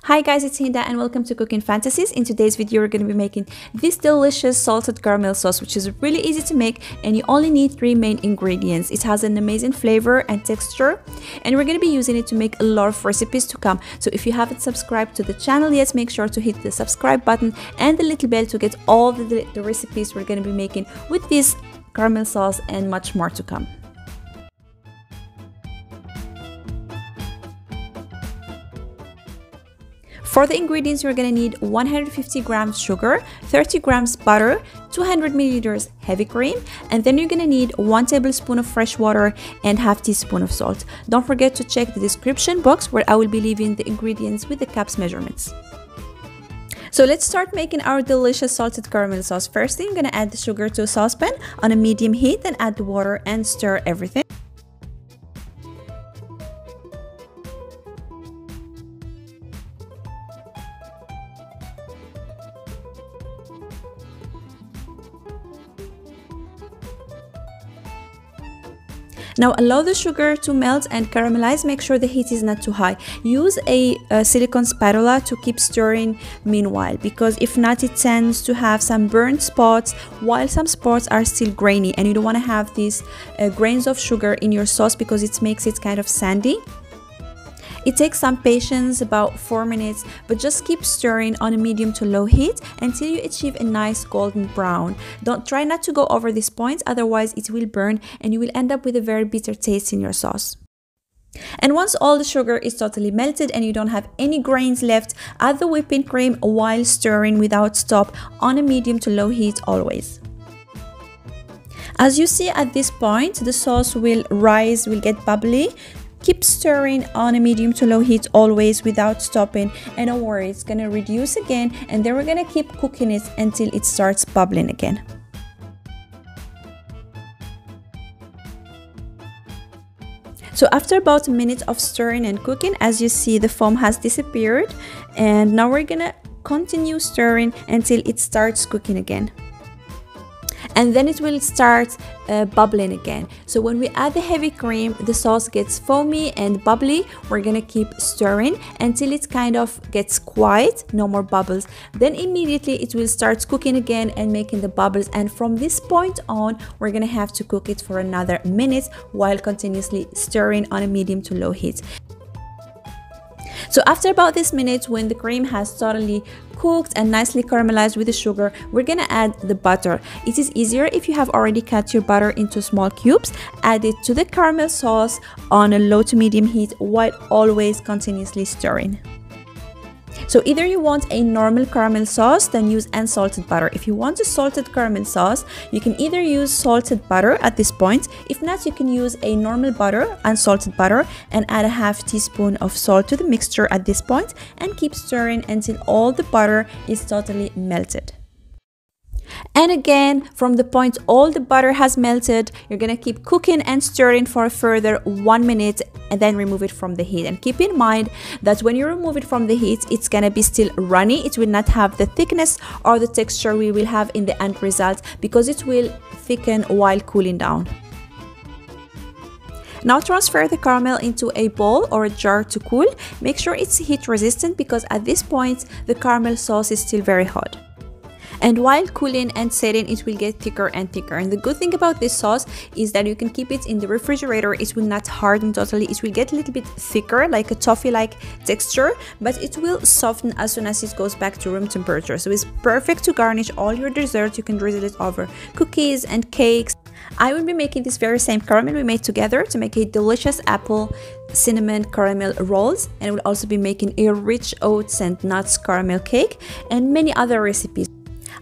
Hi guys, it's Hinda and welcome to Cooking Fantasies. In today's video, we're going to be making this delicious salted caramel sauce, which is really easy to make and you only need 3 main ingredients. It has an amazing flavor and texture and we're going to be using it to make a lot of recipes to come. So if you haven't subscribed to the channel yet, make sure to hit the subscribe button and the little bell to get all the recipes we're going to be making with this caramel sauce and much more to come. For the ingredients, you're going to need 150 grams sugar, 30 grams butter, 200 milliliters heavy cream, and then you're going to need 1 tablespoon of fresh water and half teaspoon of salt. Don't forget to check the description box where I will be leaving the ingredients with the cups measurements. So let's start making our delicious salted caramel sauce. First thing, I'm going to add the sugar to a saucepan on a medium heat, then add the water and stir everything. Now allow the sugar to melt and caramelize. Make sure the heat is not too high. Use a silicone spatula to keep stirring meanwhile, because if not, it tends to have some burnt spots while some spots are still grainy, and you don't want to have these grains of sugar in your sauce because it makes it kind of sandy. It takes some patience, about 4 minutes, but just keep stirring on a medium to low heat until you achieve a nice golden brown. Try not to go over this point, otherwise it will burn and you will end up with a very bitter taste in your sauce. And once all the sugar is totally melted and you don't have any grains left, add the whipping cream while stirring without stop on a medium to low heat always. As you see at this point, the sauce will rise, will get bubbly. Keep stirring on a medium to low heat always without stopping, and don't worry, it's going to reduce again, and then we're going to keep cooking it until it starts bubbling again. So after about a minute of stirring and cooking, as you see, the foam has disappeared, and now we're going to continue stirring until it starts cooking again. And then it will start bubbling again. So when we add the heavy cream, the sauce gets foamy and bubbly. We're gonna keep stirring until it kind of gets quiet, no more bubbles. Then immediately it will start cooking again and making the bubbles. And from this point on, we're gonna have to cook it for another minute while continuously stirring on a medium to low heat. So after about this minute, when the cream has totally cooked and nicely caramelized with the sugar, we're gonna add the butter. It is easier if you have already cut your butter into small cubes. Add it to the caramel sauce on a low to medium heat while always continuously stirring. So either you want a normal caramel sauce, then use unsalted butter. If you want a salted caramel sauce, you can either use salted butter at this point. If not, you can use a normal butter, unsalted butter, and add a half teaspoon of salt to the mixture at this point and keep stirring until all the butter is totally melted. And again, from the point all the butter has melted, you're gonna keep cooking and stirring for a further 1 minute and then remove it from the heat. And keep in mind that when you remove it from the heat, it's gonna be still runny. It will not have the thickness or the texture we will have in the end result, because it will thicken while cooling down. Now transfer the caramel into a bowl or a jar to cool. Make sure it's heat resistant, because at this point the caramel sauce is still very hot. And while cooling and setting, it will get thicker and thicker. And the good thing about this sauce is that you can keep it in the refrigerator. It will not harden totally. It will get a little bit thicker, like a toffee-like texture, but it will soften as soon as it goes back to room temperature. So it's perfect to garnish all your desserts. You can drizzle it over cookies and cakes. I will be making this very same caramel we made together to make a delicious apple cinnamon caramel rolls, and we'll also be making a rich oats and nuts caramel cake and many other recipes.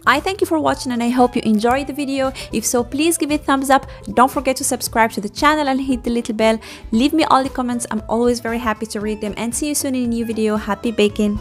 I thank you for watching and I hope you enjoyed the video. If so, please give it a thumbs up. Don't forget to subscribe to the channel and hit the little bell. Leave me all the comments. I'm always very happy to read them, and see you soon in a new video. Happy baking!